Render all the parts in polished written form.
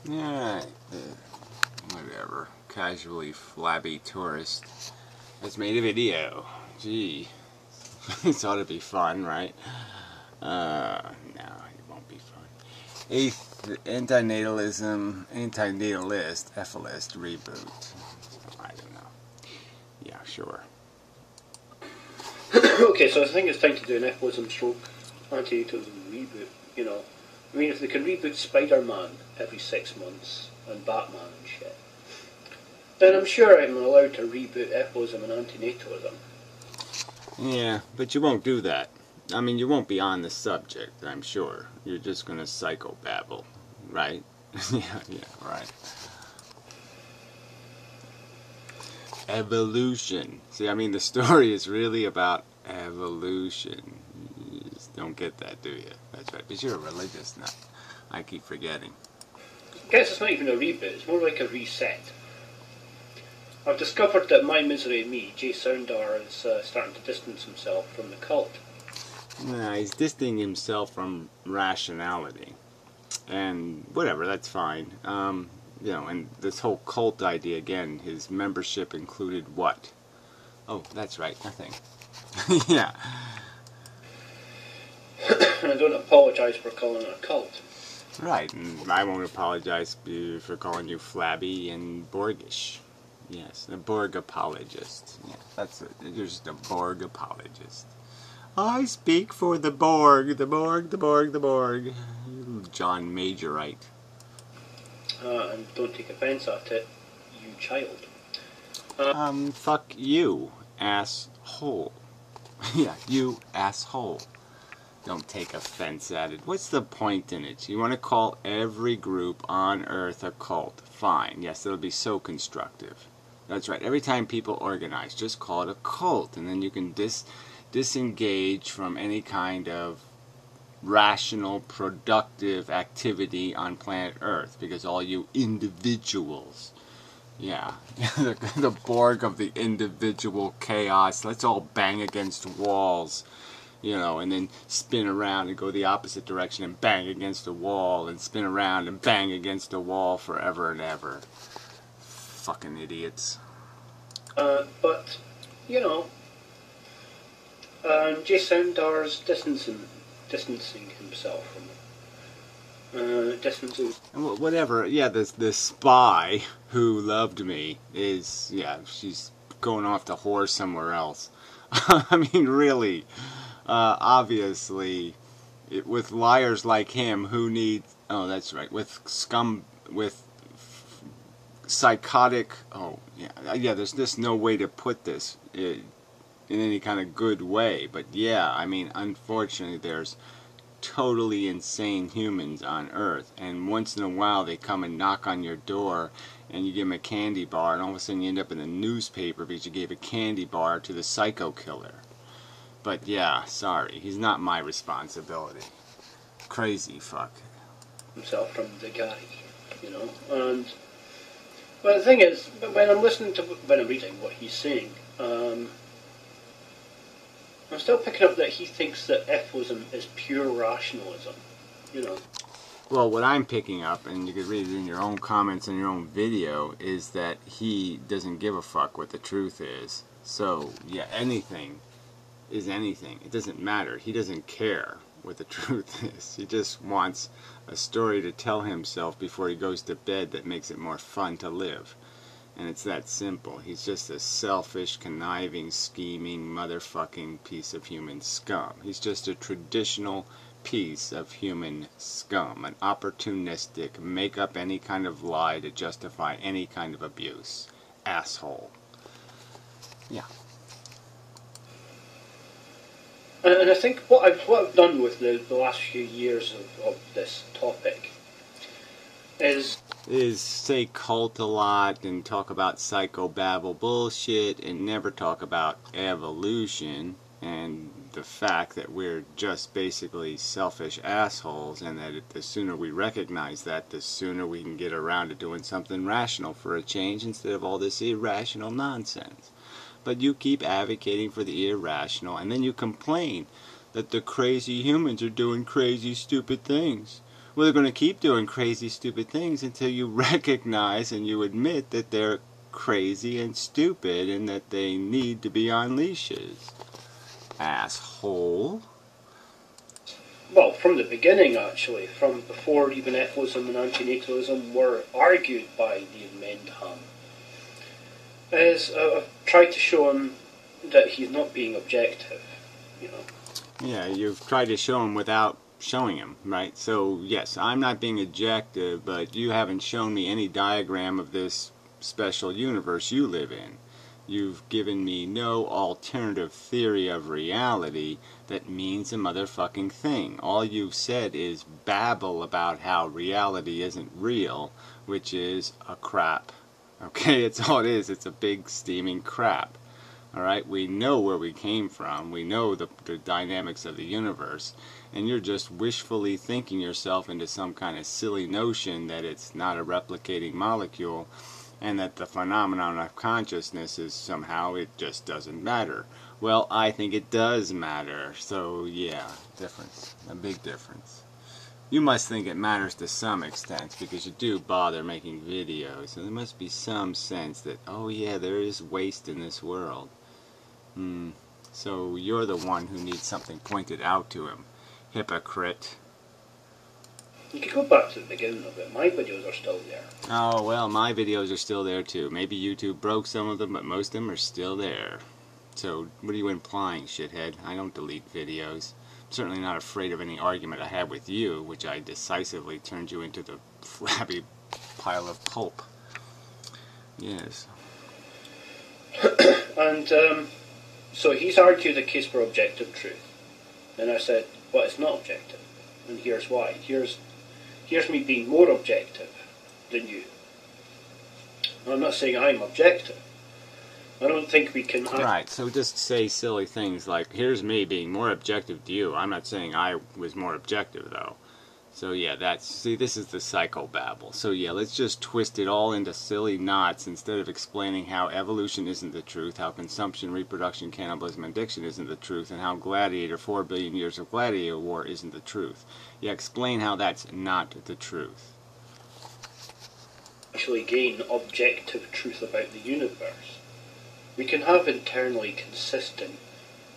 Alright, whatever. Casually flabby tourist has made a video. Gee, this ought to be fun, right? No, it won't be fun. Eighth, antinatalist, ephalist reboot. I don't know. Yeah, sure. Okay, so I think it's time to do an ephilism stroke antinatalism reboot, you know. I mean, if they can reboot Spider-Man every 6 months, and Batman and shit, then I'm sure I'm allowed to reboot ephilism and antinatalism. Yeah, but you won't do that. I mean, you won't be on the subject, I'm sure. You're just gonna psychobabble, right? yeah, right. Evolution. See, I mean, the story is really about evolution. You just don't get that, do you? That's right, because you're a religious nut. I keep forgetting. I guess it's not even a reboot, it's more like a reset. I've discovered that my misery me, Jay Soundar, is starting to distance himself from the cult. Nah, he's distancing himself from rationality. And whatever, that's fine. You know, and this whole cult idea, again, his membership included what? Oh, that's right, nothing. yeah. And I don't apologise for calling it a cult. Right, and I won't apologize for calling you flabby and Borgish. Yes, a Borg apologist. Yeah, that's it. You're just a Borg apologist. I speak for the Borg, the Borg, the Borg, the Borg. John Majorite. And don't take offence at it, you child. Fuck you, asshole. yeah, you asshole. Don't take offense at it. What's the point in it? You want to call every group on Earth a cult. Fine. Yes, it'll be so constructive. That's right. Every time people organize, just call it a cult. And then you can disengage from any kind of rational, productive activity on planet Earth. Because all you individuals, yeah, the Borg of the individual chaos, let's all bang against walls. You know, and then spin around and go the opposite direction and bang against a wall and spin around and bang against a wall forever and ever. Fucking idiots. But, you know, Jay Soundar's distancing himself from it. Distancing. Whatever, yeah, the spy who loved me is, yeah, she's going off to whore somewhere else. I mean, really. Obviously, with liars like him, who needs... Oh, that's right. With psychotic... Oh, yeah, there's just no way to put this in any kind of good way. But yeah, I mean, unfortunately, there's totally insane humans on Earth. And once in a while, they come and knock on your door, and you give them a candy bar, and all of a sudden you end up in the newspaper because you gave a candy bar to the psycho killer. But yeah, sorry, he's not my responsibility. Crazy fuck. Himself from the guy, you know. And well, the thing is, when I'm reading what he's saying, I'm still picking up that he thinks that ephilism is pure rationalism, you know. Well, what I'm picking up, and you could read it in your own comments in your own video, is that he doesn't give a fuck what the truth is. So yeah, anything is anything. It doesn't matter. He doesn't care what the truth is. He just wants a story to tell himself before he goes to bed that makes it more fun to live. And it's that simple. He's just a selfish, conniving, scheming, motherfucking piece of human scum. He's just a traditional piece of human scum. An opportunistic, make up any kind of lie to justify any kind of abuse. Asshole. Yeah. And I think what I've done with the last few years of this topic is say cult a lot and talk about psychobabble bullshit and never talk about evolution and the fact that we're just basically selfish assholes, and that the sooner we recognize that, the sooner we can get around to doing something rational for a change instead of all this irrational nonsense. But you keep advocating for the irrational, and then you complain that the crazy humans are doing crazy, stupid things. Well, they're going to keep doing crazy, stupid things until you recognize and you admit that they're crazy and stupid and that they need to be on leashes. Asshole. Well, from the beginning, actually, from before even efilism and antinatalism were argued by the Mendham, is I've tried to show him that he's not being objective, you know. Yeah, you've tried to show him without showing him, right? So, yes, I'm not being objective, but you haven't shown me any diagram of this special universe you live in. You've given me no alternative theory of reality that means a motherfucking thing. All you've said is babble about how reality isn't real, which is a crap. Okay, it's all it is. It's a big steaming crap. Alright, we know where we came from. We know the dynamics of the universe. And you're just wishfully thinking yourself into some kind of silly notion that it's not a replicating molecule and that the phenomenon of consciousness is somehow it just doesn't matter. Well, I think it does matter. So, yeah, difference. A big difference. You must think it matters to some extent because you do bother making videos. So there must be some sense that, oh yeah, there is waste in this world. So you're the one who needs something pointed out to him. Hypocrite. You could go back to the beginning of it. My videos are still there. Oh, well, my videos are still there too. Maybe YouTube broke some of them, but most of them are still there. So, what are you implying, shithead? I don't delete videos. I'm certainly not afraid of any argument I had with you, which I decisively turned you into the flabby pile of pulp. Yes. And so he's argued a case for objective truth. And I said, well, it's not objective. And here's why. Here's me being more objective than you. I'm not saying I'm objective. I don't think we can... Right, so just say silly things like, here's me being more objective to you. I'm not saying I was more objective, though. So yeah, see, this is the psychobabble. So yeah, let's just twist it all into silly knots instead of explaining how evolution isn't the truth, how consumption, reproduction, cannibalism, and addiction isn't the truth, and how Gladiator, 4 billion years of Gladiator war isn't the truth. Yeah, explain how that's not the truth. Actually gain objective truth about the universe. We can have internally consistent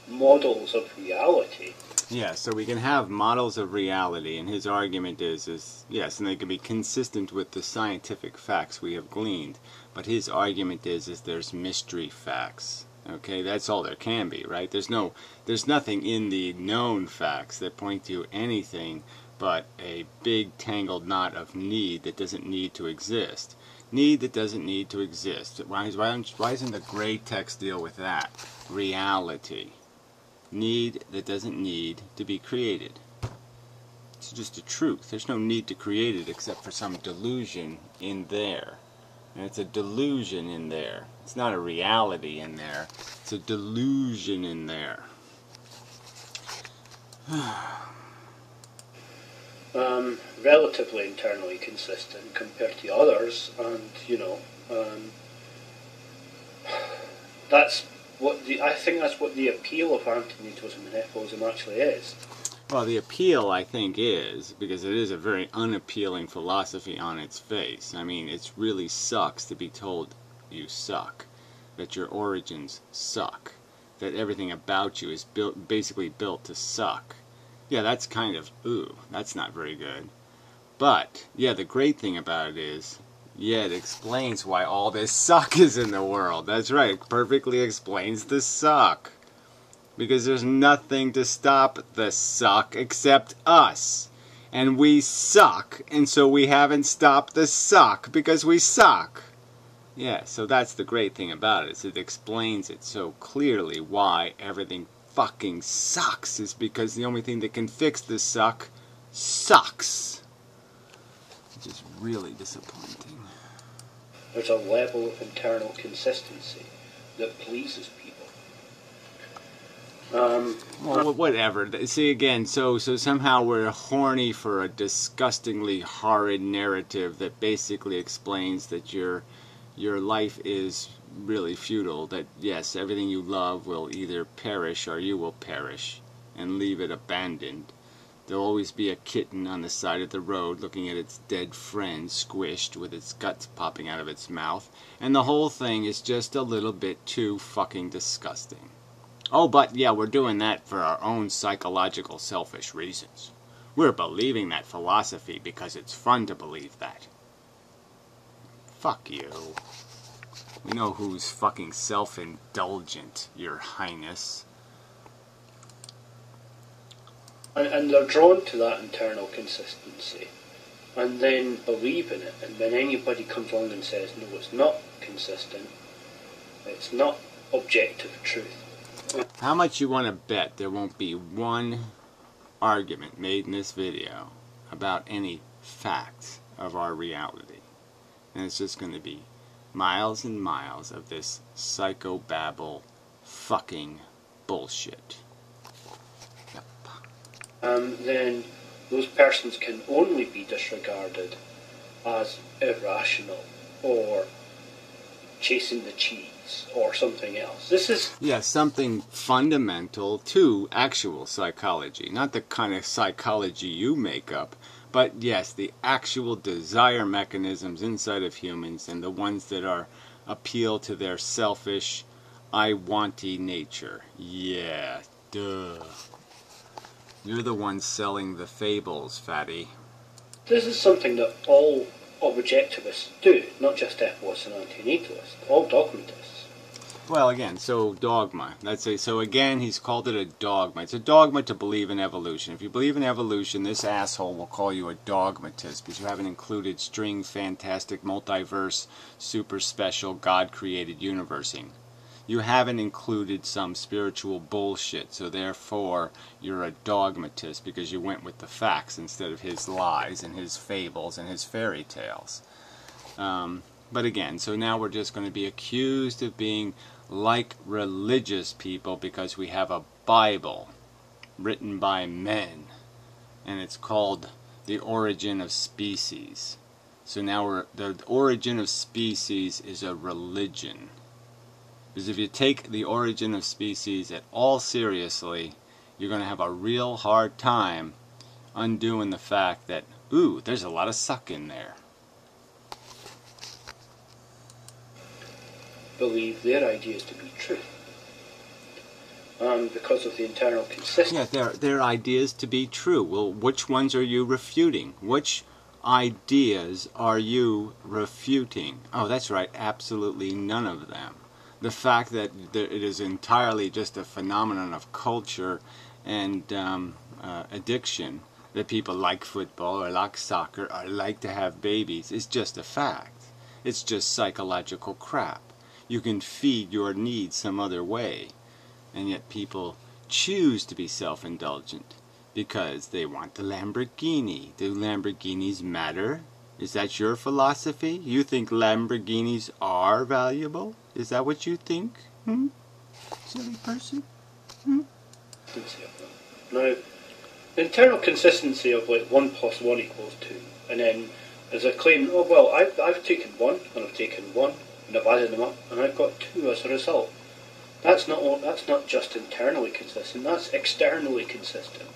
models of reality. Yeah, so we can have models of reality, and his argument is yes, and they can be consistent with the scientific facts we have gleaned, but his argument is there's mystery facts. Okay, that's all there can be, right? There's nothing in the known facts that point to anything but a big tangled knot of need that doesn't need to exist. Need that doesn't need to exist. Why doesn't the gratex deal with that? Reality. Need that doesn't need to be created. It's just a truth. There's no need to create it except for some delusion in there. And it's a delusion in there. It's not a reality in there. It's a delusion in there. Relatively internally consistent compared to others, and that's what I think that's what the appeal of antinatalism and efilism actually is. Well, the appeal, I think, is, because it is a very unappealing philosophy on its face. I mean, it really sucks to be told you suck, that your origins suck, that everything about you is basically built to suck. Yeah, that's kind of, ooh, that's not very good. But, yeah, the great thing about it is, yeah, it explains why all this suck is in the world. That's right, it perfectly explains the suck. Because there's nothing to stop the suck except us. And we suck, and so we haven't stopped the suck because we suck. Yeah, so that's the great thing about it, is it explains it so clearly why everything fucking sucks, is because the only thing that can fix the suck sucks. Which is really disappointing. There's a level of internal consistency that pleases people. Well, whatever. See, again, so somehow we're horny for a disgustingly horrid narrative that basically explains that your life is really futile, that yes, everything you love will either perish or you will perish and leave it abandoned. There'll always be a kitten on the side of the road looking at its dead friend squished with its guts popping out of its mouth, and the whole thing is just a little bit too fucking disgusting. Oh, but yeah, we're doing that for our own psychological selfish reasons. We're believing that philosophy because it's fun to believe that. Fuck you. We know who's fucking self-indulgent, Your Highness. And they're drawn to that internal consistency, and then believe in it, and when anybody comes along and says, no, it's not consistent, it's not objective truth. How much you want to bet there won't be one argument made in this video about any facts of our reality? And it's just going to be miles and miles of this psychobabble fucking bullshit. Yep. Then those persons can only be disregarded as irrational or chasing the cheese or something else. This is... Yeah, something fundamental to actual psychology. Not the kind of psychology you make up, but yes, the actual desire mechanisms inside of humans and the ones that are appeal to their selfish, I-wanty nature. Yeah, duh. You're the one selling the fables, fatty. This is something that all objectivists do, not just ethicists and antinatalists, all dogmatists. Well, again, so dogma. So again, he's called it a dogma. It's a dogma to believe in evolution. If you believe in evolution, this asshole will call you a dogmatist because you haven't included string, fantastic, multiverse, super special, God-created universing. You haven't included some spiritual bullshit, so therefore you're a dogmatist because you went with the facts instead of his lies and his fables and his fairy tales. But again, so now we're just going to be accused of being like religious people because we have a Bible written by men, and it's called The Origin of Species. So now the origin of species is a religion. Because if you take the origin of species at all seriously, you're going to have a real hard time undoing the fact that, ooh, there's a lot of suck in there. Believe their ideas to be true. Because of the internal consistency. Yeah, their ideas to be true. Well, which ones are you refuting? Which ideas are you refuting? Oh, that's right, absolutely none of them. The fact that it is entirely just a phenomenon of culture and addiction, that people like football or like soccer or like to have babies, is just a fact. It's just psychological crap. You can feed your needs some other way, and yet people choose to be self-indulgent because they want the Lamborghini. Do Lamborghinis matter? Is that your philosophy? You think Lamborghinis are valuable? Is that what you think? Silly person? Now, the internal consistency of like 1 + 1 = 2, and then there's a claim, oh well, I've taken 1 and I've taken 1 and I've added them up and I've got 2 as a result. That's not just internally consistent, that's externally consistent.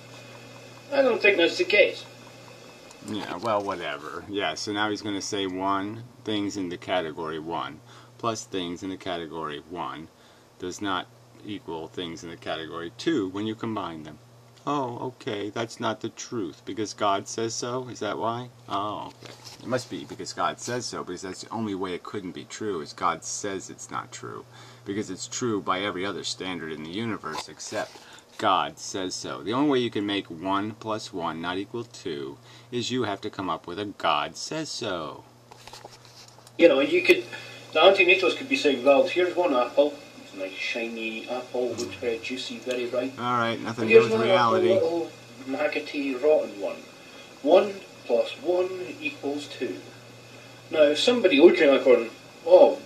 I don't think that's the case. Yeah, well, whatever. Yeah, so now he's going to say 1, things in the category 1, plus things in the category 1 does not equal things in the category 2 when you combine them. Oh, okay, that's not the truth, because God says so? Is that why? Oh, okay. It must be because God says so, because that's the only way it couldn't be true, is God says it's not true. Because it's true by every other standard in the universe except God says so. The only way you can make 1 + 1 not equal 2 is you have to come up with a God says so. You know, the antinatalists could be saying, well, here's 1 apple. It's a nice shiny apple, looks very juicy, very ripe. Alright, nothing to do with reality. Here's 1 apple, little maggoty, rotten one. 1 + 1 = 2. Now, if somebody looking at it going, oh,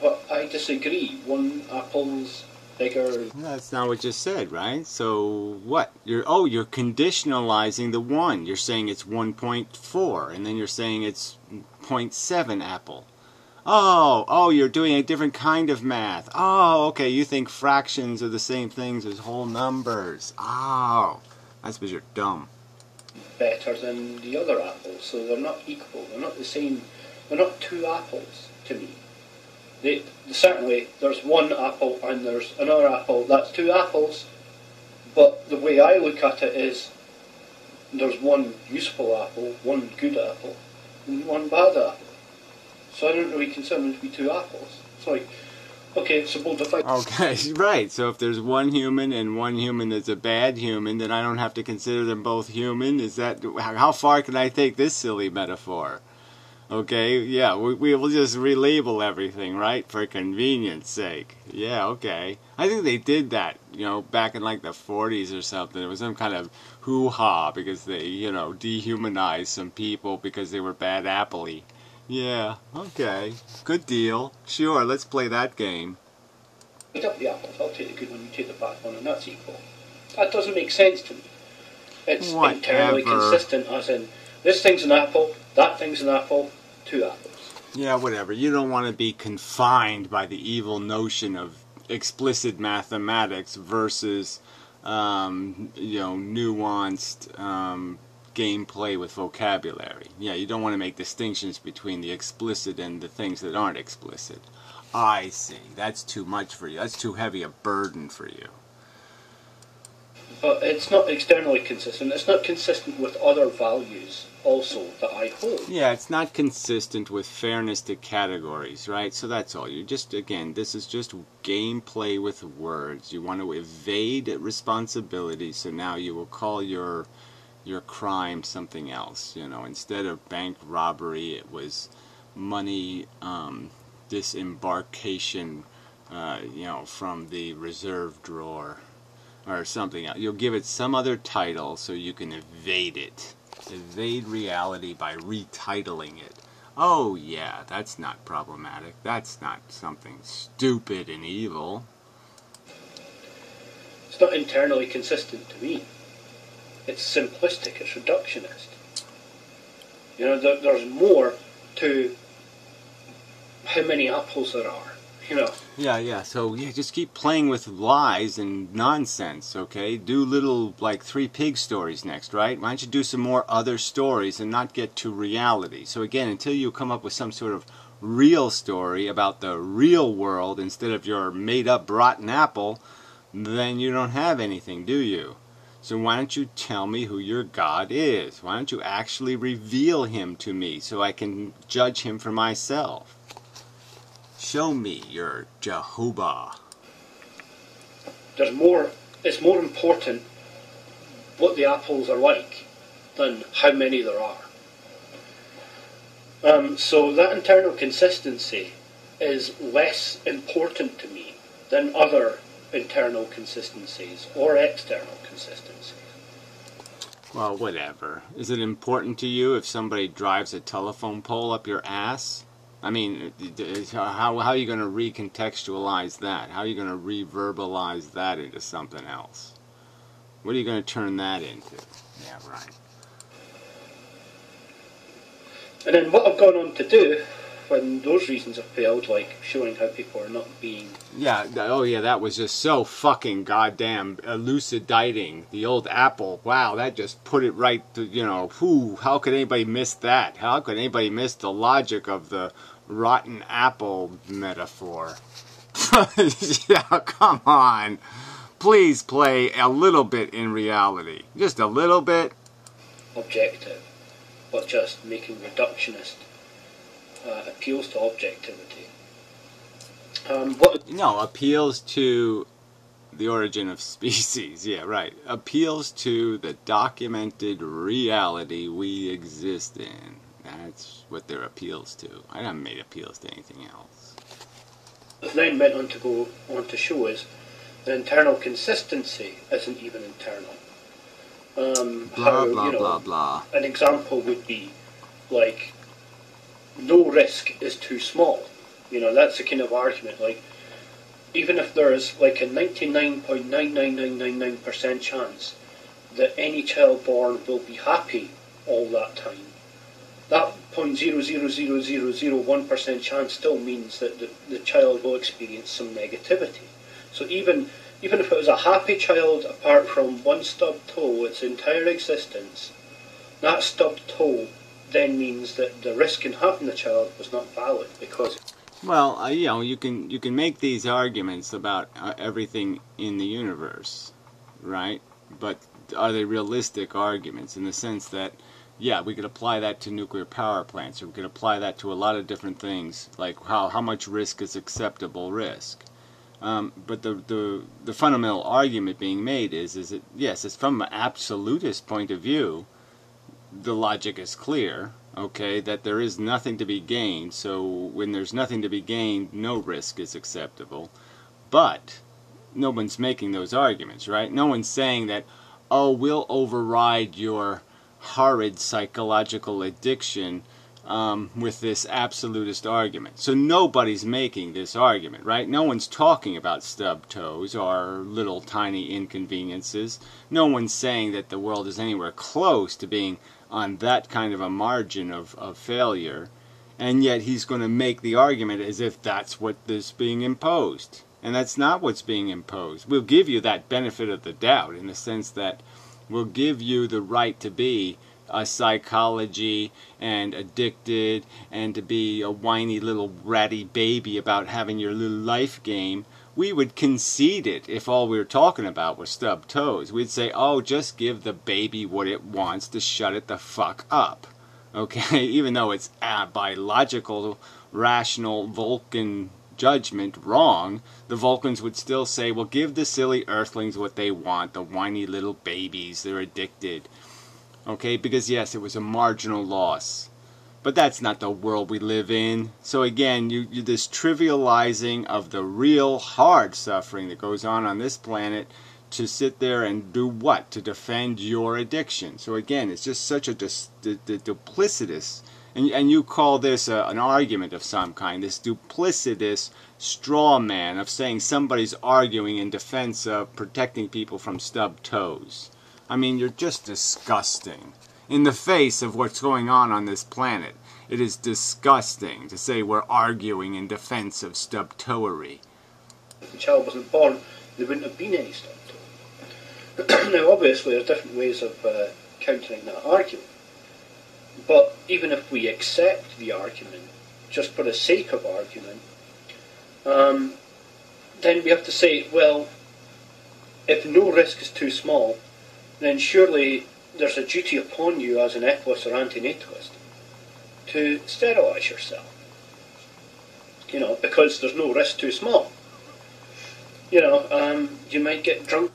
but I disagree. 1 apple's bigger. That's not what you said, right? So what? You're conditionalizing the 1. You're saying it's 1.4, and then you're saying it's 0.7 apple. Oh, you're doing a different kind of math. Oh, okay, you think fractions are the same things as whole numbers. Oh, that's because you're dumb. better than the other apple, so they're not equal. They're not the same. They're not two apples to me. Certainly, there's one apple and there's another apple. That's two apples. But the way I look at it is, there's one useful apple, one good apple, and one bad apple. So I don't really consider them to be two apples. It's like, okay, so we'll define. Okay, right. So if there's one human and one human that's a bad human, then I don't have to consider them both human? Is that, how far can I take this silly metaphor? Okay, yeah, we will just relabel everything, right, for convenience sake. Yeah, okay. I think they did that, back in like the 40s or something. It was some kind of hoo-ha because they, dehumanized some people because they were bad apple-y. Yeah, okay. Good deal. Sure, let's play that game. Eat up the apples, I'll take the good one, you take the bad one, and that's equal. That doesn't make sense to me. It's entirely consistent, as in, this thing's an apple, that thing's an apple, two apples. Yeah, whatever. You don't want to be confined by the evil notion of explicit mathematics versus, nuanced gameplay with vocabulary. Yeah, you don't want to make distinctions between the explicit and the things that aren't explicit. I see. That's too much for you. That's too heavy a burden for you. But it's not externally consistent. It's not consistent with other values also that I hold. Yeah, it's not consistent with fairness to categories, right? So that's all. You just, again, this is just gameplay with words. You want to evade responsibility, so now you will call your crime something else. Instead of bank robbery, it was money disembarkation, from the reserve drawer. Or something else. You'll give it some other title so you can evade it. Evade reality by retitling it. Oh yeah, that's not problematic. That's not something stupid and evil. It's not internally consistent to me. It's simplistic, it's reductionist. There's more to how many apples there are. Yeah, so just keep playing with lies and nonsense, okay? Do little, like, 3 pig stories next, right? Why don't you do some more other stories and not get to reality? So again, until you come up with some sort of real story about the real world instead of your made-up rotten apple, then you don't have anything, do you? So why don't you tell me who your God is? Why don't you actually reveal him to me so I can judge him for myself? Show me your Jehovah. It's more important what the apples are like than how many there are. So that internal consistency is less important to me than other internal consistencies or external consistencies. Well, whatever. Is it important to you if somebody drives a telephone pole up your ass? I mean, how are you going to recontextualize that? How are you going to reverbalize that into something else? What are you going to turn that into? Yeah, right. And then what I've gone on to do when those reasons have failed, like showing how people are not being... Yeah, oh yeah, that was just so fucking goddamn elucidating. The old apple, wow, that just put it right to, how could anybody miss that? How could anybody miss the logic of the rotten apple metaphor? Yeah, come on. Please play a little bit in reality. Just a little bit. Objective, but just making reductionist appeals to objectivity. Appeals to the origin of species. Yeah, right. Appeals to the documented reality we exist in. That's what their appeals to. I haven't made appeals to anything else. Then went on to go on to show is that internal consistency isn't even internal. Blah, blah. An example would be like, no risk is too small. That's the kind of argument. Like, even if there's like a 99.99999% chance that any child born will be happy all that time, that 0.00001% chance still means that the child will experience some negativity. So even if it was a happy child apart from one stub toe its entire existence, that stubbed toe then means that the risk in having the child was not valid because. Well, you know, you can make these arguments about everything in the universe, right? But are they realistic arguments in the sense that, yeah, we could apply that to nuclear power plants, or we could apply that to a lot of different things, like how much risk is acceptable risk. But the fundamental argument being made is that, yes, it's from an absolutist point of view, the logic is clear, okay, that there is nothing to be gained, so when there's nothing to be gained, no risk is acceptable. But no one's making those arguments, right? No one's saying that, oh, we'll override your horrid psychological addiction with this absolutist argument. So nobody's making this argument, right? No one's talking about stub toes or little tiny inconveniences. No one's saying that the world is anywhere close to being on that kind of a margin of failure. And yet he's going to make the argument as if that's what is being imposed. And that's not what's being imposed. We'll give you that benefit of the doubt in the sense that we'll give you the right to be a psychology and addicted and to be a whiny little ratty baby about having your little life game. We would concede it if all we were talking about was stub toes. We'd say, oh, just give the baby what it wants to shut it the fuck up. Okay, even though it's by logical, rational Vulcan judgment wrong, the Vulcans would still say, well, give the silly earthlings what they want, the whiny little babies, they're addicted. Okay, because yes, it was a marginal loss. But that's not the world we live in. So again, you this trivializing of the real hard suffering that goes on this planet to sit there and do what? To defend your addiction. So again, it's just such a duplicitous, and you call this an argument of some kind, this duplicitous straw man of saying somebody's arguing in defense of protecting people from stub toes. I mean, you're just disgusting. In the face of what's going on this planet, it is disgusting to say we're arguing in defense of stub-toery. If the child wasn't born, there wouldn't have been any stub toe. Now, obviously, there's different ways of countering that argument. But even if we accept the argument, just for the sake of argument, then we have to say, well, if no risk is too small, then surely there's a duty upon you as an ethicist or antinatalist to sterilise yourself. You know, because there's no risk too small. You know, you might get drunk.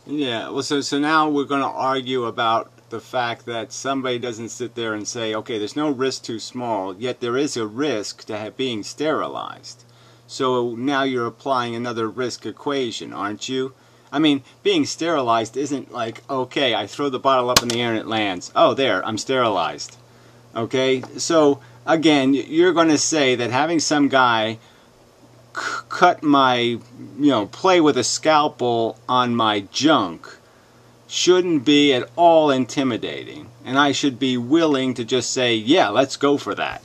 Yeah, well, so now we're going to argue about the fact that somebody doesn't sit there and say, okay, there's no risk too small, yet there is a risk to being sterilized. So now you're applying another risk equation, aren't you? I mean, being sterilized isn't like, okay, I throw the bottle up in the air and it lands. Oh, there, I'm sterilized. Okay, so again, you're going to say that having some guy cut my, play with a scalpel on my junk shouldn't be at all intimidating. And I should be willing to just say, yeah, let's go for that.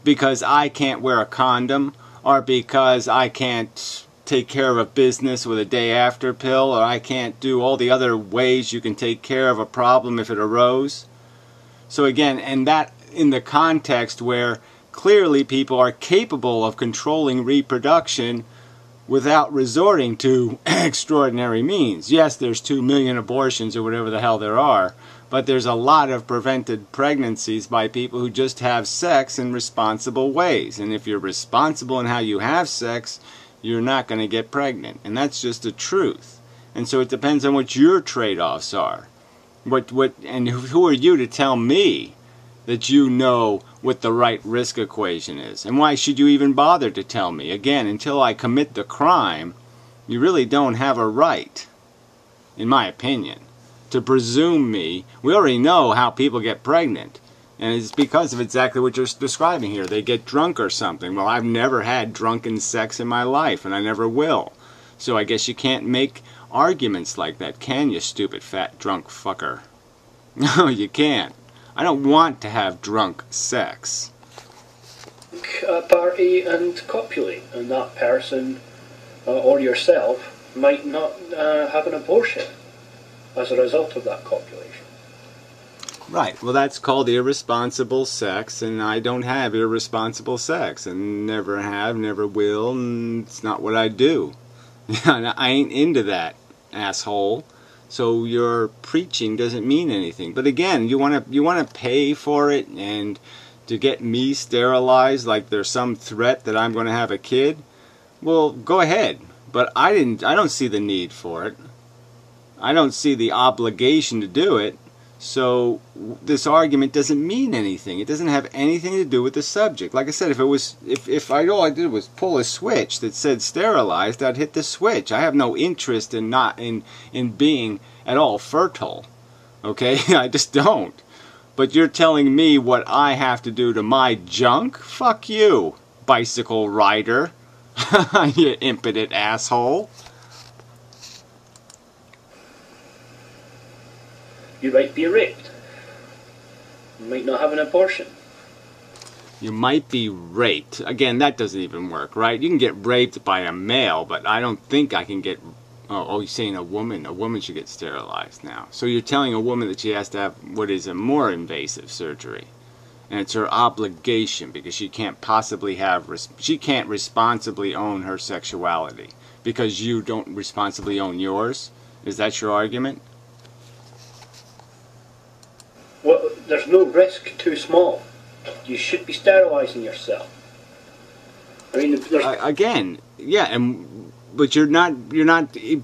Because I can't wear a condom, or because I can't take care of a business with a day after pill, or I can't do all the other ways you can take care of a problem if it arose. So again, and that in the context where clearly people are capable of controlling reproduction without resorting to extraordinary means. Yes, there's 2 million abortions or whatever the hell there are, but there's a lot of prevented pregnancies by people who just have sex in responsible ways. And if you're responsible in how you have sex, you're not going to get pregnant. And that's just the truth. And so it depends on what your trade-offs are. And who are you to tell me that you know what the right risk equation is? And why should you even bother to tell me? Again, until I commit the crime, you really don't have a right, in my opinion, to presume me. We already know how people get pregnant. And it's because of exactly what you're describing here. They get drunk or something. Well, I've never had drunken sex in my life, and I never will. So I guess you can't make arguments like that, can you, stupid fat drunk fucker? No, you can't. I don't want to have drunk sex. Party and copulate, and that person or yourself might not have an abortion as a result of that copulation. Right. Well, that's called irresponsible sex, and I don't have irresponsible sex, and never have, never will, and it's not what I do. I ain't into that, asshole. So your preaching doesn't mean anything. But again, you want to pay for it and to get me sterilized like there's some threat that I'm going to have a kid? Well, go ahead. But I don't see the need for it. I don't see the obligation to do it. So this argument doesn't mean anything. It doesn't have anything to do with the subject. Like I said, if all I did was pull a switch that said sterilized, I'd hit the switch. I have no interest in being at all fertile. Okay? I just don't. But you're telling me what I have to do to my junk? Fuck you, bicycle rider. You impotent asshole. You might be raped. You might not have an abortion. You might be raped. Again, that doesn't even work, right? You can get raped by a male, but I don't think I can get... Oh, you're saying a woman. A woman should get sterilized now. So you're telling a woman that she has to have what is a more invasive surgery. And it's her obligation because she can't possibly have... She can't responsibly own her sexuality because you don't responsibly own yours? Is that your argument? Well, there's no risk too small. You should be sterilizing yourself. I mean, again, yeah, but you're not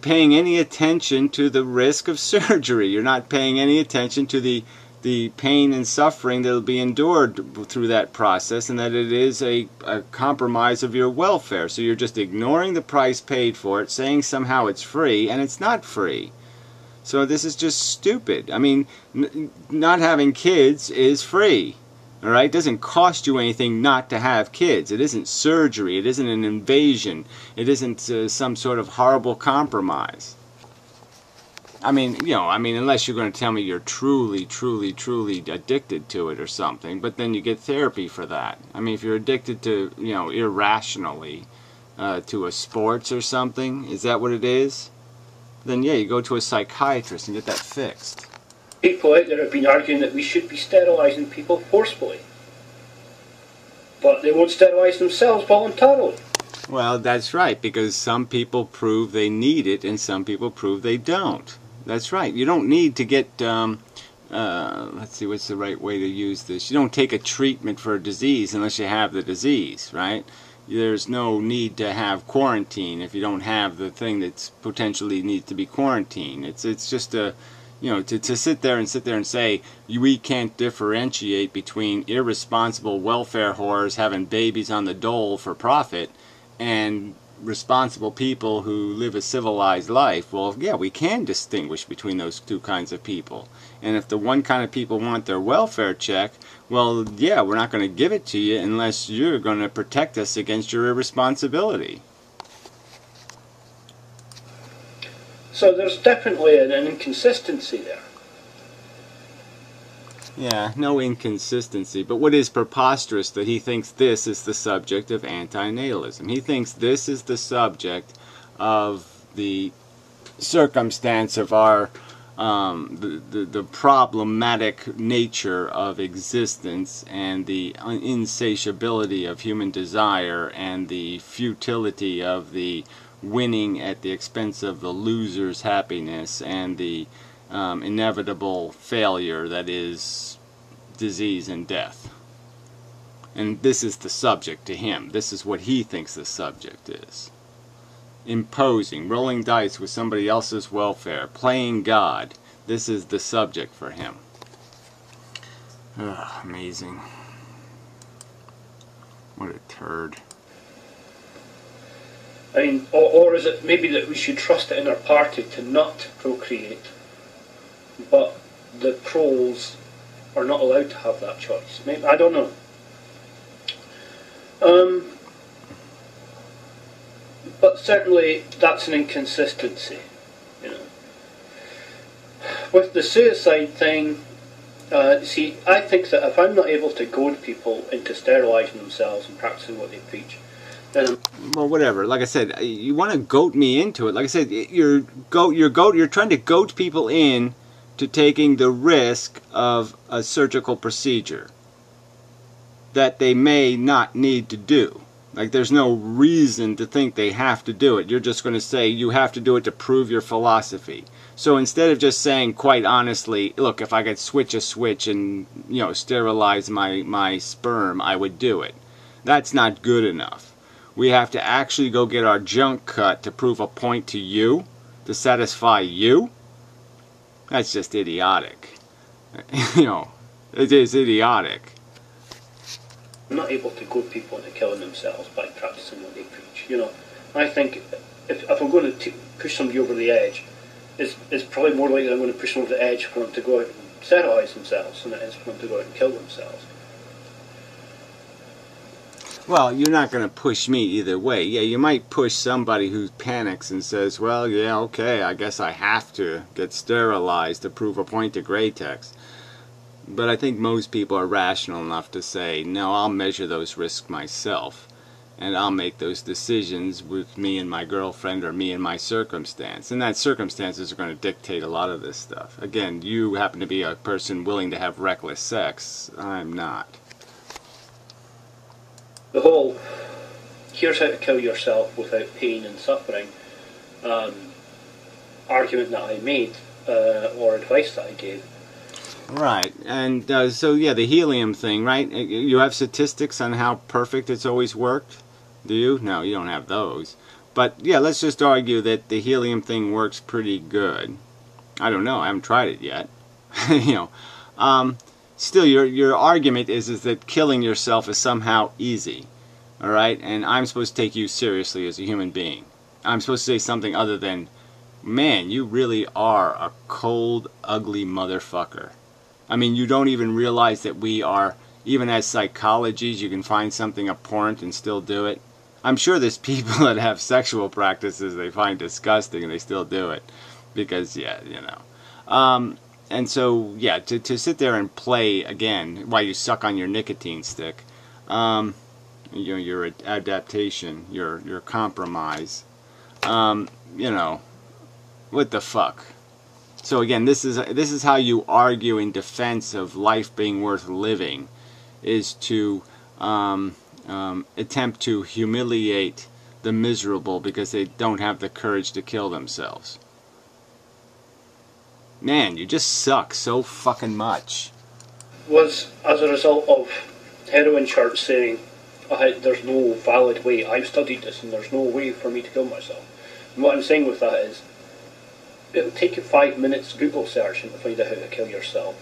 paying any attention to the risk of surgery. You're not paying any attention to the pain and suffering that will be endured through that process, and that it is a compromise of your welfare. So you're just ignoring the price paid for it, saying somehow it's free, and it's not free. So this is just stupid. I mean, not having kids is free. All right? It doesn't cost you anything not to have kids. It isn't surgery. It isn't an invasion. It isn't some sort of horrible compromise. I mean, unless you're going to tell me you're truly, truly, truly addicted to it or something, but then you get therapy for that. I mean, if you're addicted to, irrationally to a sports or something, is that what it is? Then yeah, you go to a psychiatrist and get that fixed. People out there have been arguing that we should be sterilizing people forcefully. But they won't sterilize themselves voluntarily. Well, that's right, because some people prove they need it and some people prove they don't. That's right. You don't need to get, let's see, what's the right way to use this? You don't take a treatment for a disease unless you have the disease, right? There's no need to have quarantine if you don't have the thing that's potentially needs to be quarantined. It's just a, to sit there and say we can't differentiate between irresponsible welfare whores having babies on the dole for profit and responsible people who live a civilized life. Well, yeah, we can distinguish between those two kinds of people. And if the one kind of people want their welfare check, well, yeah, we're not going to give it to you unless you're going to protect us against your irresponsibility. So there's definitely an inconsistency there. Yeah, no inconsistency. But what is preposterous that he thinks this is the subject of antinatalism. He thinks this is the subject of the circumstance of our the problematic nature of existence and the insatiability of human desire and the futility of the winning at the expense of the loser's happiness and the inevitable failure that is disease and death. And this is the subject to him. This is what he thinks the subject is. Imposing, rolling dice with somebody else's welfare, playing God. This is the subject for him. Ugh, amazing. What a turd. I mean, or is it maybe that we should trust it in our party to not procreate, but the pros are not allowed to have that choice? Maybe, I don't know. But certainly that's an inconsistency, With the suicide thing, see, I think that if I'm not able to goad people into sterilising themselves and practicing what they preach, then well, whatever. Like I said, you want to goat me into it. Like I said, you're trying to goat people in to taking the risk of a surgical procedure that they may not need to do. Like, there's no reason to think they have to do it. You're just going to say you have to do it to prove your philosophy. So instead of just saying, quite honestly, look, if I could switch a switch and, sterilize my sperm, I would do it. That's not good enough. We have to actually go get our junk cut to prove a point to you, to satisfy you. That's just idiotic. It is idiotic. I'm not able to goad people into killing themselves by practicing what they preach. I think if I'm going to push somebody over the edge, it's probably more likely I'm going to push them over the edge for them to go out and sterilize themselves than it is for them to go out and kill themselves. Well, you're not going to push me either way. Yeah, you might push somebody who panics and says, well, yeah, okay, I guess I have to get sterilized to prove a point to gratex. But I think most people are rational enough to say, no, I'll measure those risks myself. And I'll make those decisions with me and my girlfriend or me and my circumstance. And that circumstances are going to dictate a lot of this stuff. Again, you happen to be a person willing to have reckless sex. I'm not. The whole, here's how to kill yourself without pain and suffering argument that I made, or advice that I gave. Right, and so yeah, the helium thing, right? You have statistics on how perfect it's always worked? Do you? No, you don't have those. But yeah, let's just argue that the helium thing works pretty good. I don't know, I haven't tried it yet. Still, your argument is that killing yourself is somehow easy, all right? And I'm supposed to take you seriously as a human being. I'm supposed to say something other than, man, you really are a cold, ugly motherfucker. I mean, you don't even realize that we are, even as psychologies, you can find something abhorrent and still do it. I'm sure there's people that have sexual practices they find disgusting and they still do it. Because, yeah, and so, yeah, to sit there and play, again, while you suck on your nicotine stick, your adaptation, your compromise, what the fuck? So again, this is how you argue in defense of life being worth living, is to attempt to humiliate the miserable because they don't have the courage to kill themselves. Man, you just suck so fucking much. Was as a result of heroin charts saying, there's no valid way, I've studied this and there's no way for me to kill myself. And what I'm saying with that is, it'll take you 5 minutes Google searching to find out how to kill yourself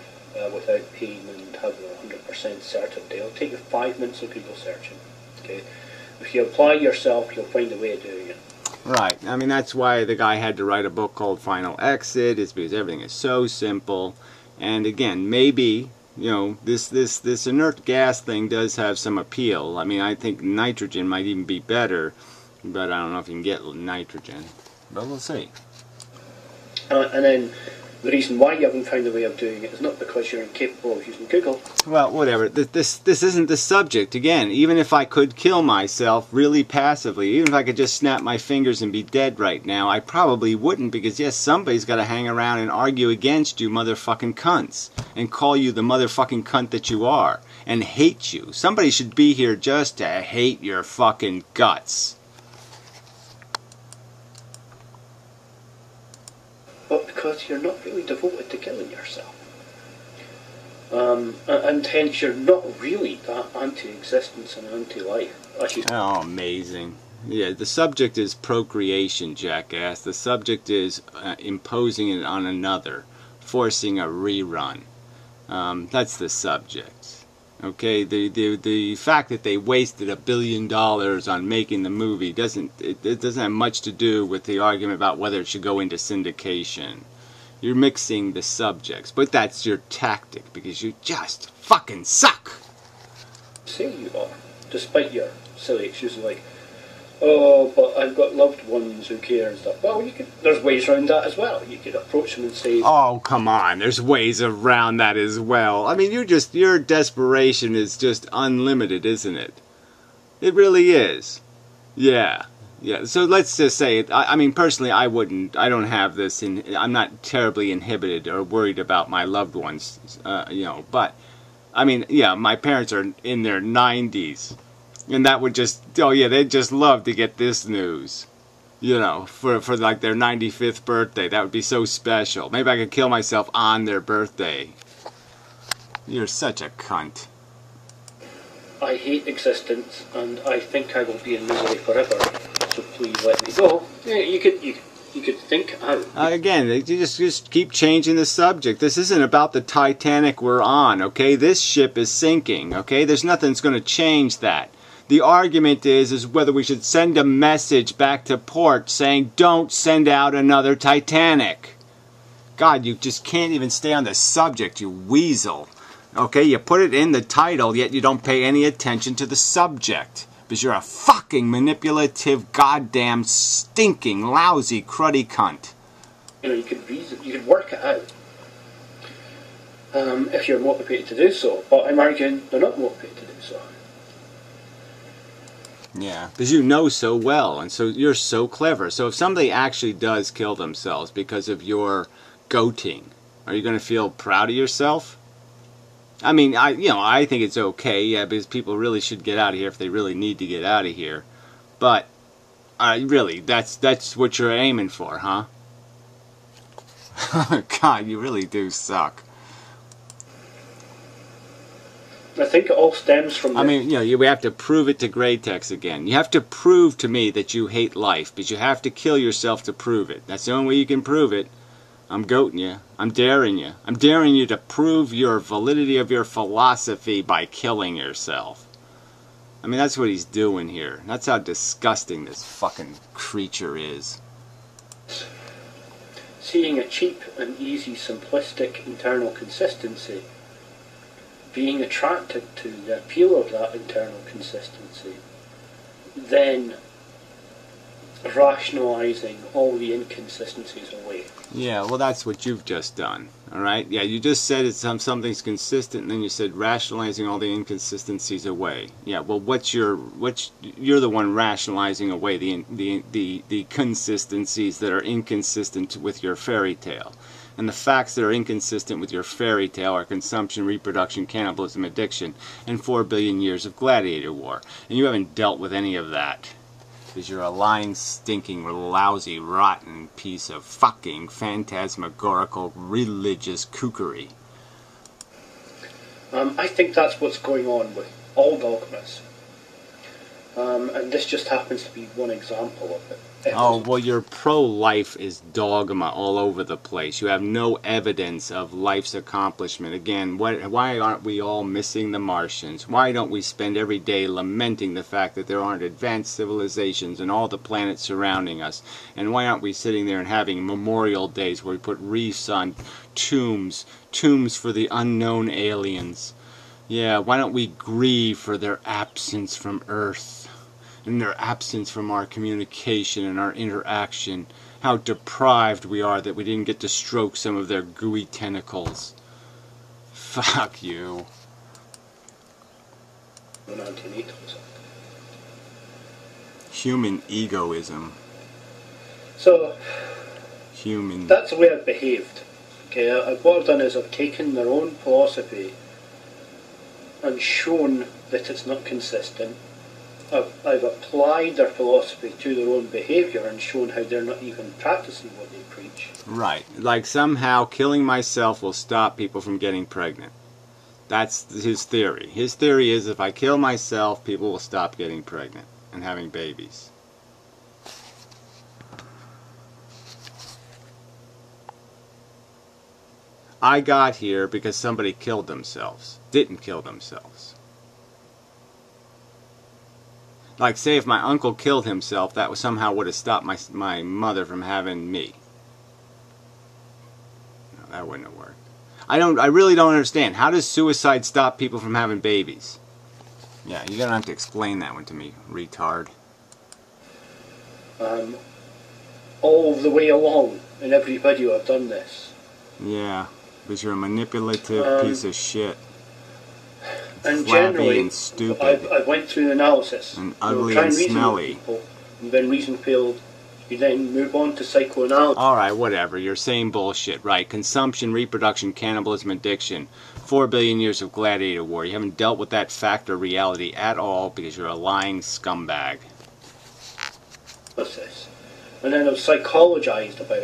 without pain and have a 100% certainty. It'll take you 5 minutes of Google searching. Okay, if you apply yourself, you'll find a way of doing it. Right. I mean, that's why the guy had to write a book called Final Exit, is because everything is so simple. And again, maybe, this inert gas thing does have some appeal. I mean, I think nitrogen might even be better, but I don't know if you can get nitrogen. But we'll see. And then the reason why you haven't found a way of doing it is not because you're incapable of using Google. Well, whatever. This isn't the subject. Again, even if I could kill myself really passively, even if I could just snap my fingers and be dead right now, I probably wouldn't, because yes, somebody's got to hang around and argue against you motherfucking cunts and call you the motherfucking cunt that you are and hate you. Somebody should be here just to hate your fucking guts. But because you're not really devoted to killing yourself. And hence you're not really that anti-existence and anti-life. Oh, amazing. Yeah, the subject is procreation, jackass. The subject is imposing it on another, forcing a rerun. That's the subject. Okay, the fact that they wasted $1 billion on making the movie doesn't have much to do with the argument about whether it should go into syndication. You're mixing the subjects, but that's your tactic because you just fucking suck. Say you are, despite your silly excuses like, oh, but I've got loved ones who care and stuff. Well, there's ways around that as well. You could approach them and say, oh, come on, there's ways around that as well. I mean, your desperation is just unlimited, isn't it? It really is. Yeah. Yeah, so let's just say, I mean, personally, I don't have this, I'm not terribly inhibited or worried about my loved ones, but, I mean, yeah, my parents are in their 90s, and that would just, oh yeah, they'd just love to get this news, for like their 95th birthday. That would be so special. Maybe I could kill myself on their birthday. You're such a cunt. I hate existence, and I think I will be in misery forever. So please let me go. Yeah, you could think out. Again, you just keep changing the subject. This isn't about the Titanic we're on, okay? This ship is sinking, okay? There's nothing that's going to change that. The argument is whether we should send a message back to port saying, don't send out another Titanic. God, you just can't even stay on the subject, you weasel. Okay, you put it in the title, yet you don't pay any attention to the subject. Because you're a fucking manipulative, goddamn, stinking, lousy, cruddy cunt. You could work it out. If you're motivated to do so. But I'm arguing they're not motivated to do so. Yeah, because you know so well, and so you're so clever. So if somebody actually does kill themselves because of your goating, are you going to feel proud of yourself? I mean, I think it's okay, yeah, because people really should get out of here if they really need to get out of here. But, really, that's what you're aiming for, huh? God, you really do suck. I think it all stems from... I mean, we have to prove it to gratex again. You have to prove to me that you hate life, but you have to kill yourself to prove it. That's the only way you can prove it. I'm goating you. I'm daring you. I'm daring you to prove your validity of your philosophy by killing yourself. I mean, that's what he's doing here. That's how disgusting this fucking creature is. Seeing a cheap and easy, simplistic internal consistency, being attracted to the appeal of that internal consistency, then rationalising all the inconsistencies away. Yeah, well, that's what you've just done, all right? Yeah, you just said something's consistent, and then you said rationalizing all the inconsistencies away. Yeah, well, you're the one rationalizing away the consistencies that are inconsistent with your fairy tale. And the facts that are inconsistent with your fairy tale are consumption, reproduction, cannibalism, addiction, and 4 billion years of gladiator war. And you haven't dealt with any of that. Because you're a lying, stinking, lousy, rotten piece of fucking phantasmagorical religious kookery. I think that's what's going on with all dogmas. And this just happens to be one example of it. Oh, well, your pro-life is dogma all over the place. You have no evidence of life's accomplishment. Again, why aren't we all missing the Martians? Why don't we spend every day lamenting the fact that there aren't advanced civilizations in all the planets surrounding us? And why aren't we sitting there and having memorial days where we put wreaths on tombs for the unknown aliens? Yeah, why don't we grieve for their absence from Earth? And their absence from our communication and our interaction. How deprived we are that we didn't get to stroke some of their gooey tentacles. Fuck you. Human egoism. So, human. That's the way I've behaved. Okay, what I've done is I've taken their own philosophy and shown that it's not consistent. I've applied their philosophy to their own behaviour and shown how they're not even practicing what they preach. Right. Like somehow killing myself will stop people from getting pregnant. That's his theory. His theory is if I kill myself, people will stop getting pregnant and having babies. I got here because somebody killed themselves. Didn't kill themselves. Like, say if my uncle killed himself, that somehow would have stopped my mother from having me. No, that wouldn't have worked. I really don't understand. How does suicide stop people from having babies? Yeah, you're gonna have to explain that one to me, retard. All the way along, in every video I've done this. Yeah, because you're a manipulative piece of shit. And generally, and stupid. I went through the analysis. And ugly and smelly. And when reason failed, you then move on to psychoanalysis. Alright, whatever. You're saying bullshit, right? Consumption, reproduction, cannibalism, addiction. 4 billion years of gladiator war. You haven't dealt with that fact or reality at all because you're a lying scumbag. And then I've psychologized about it.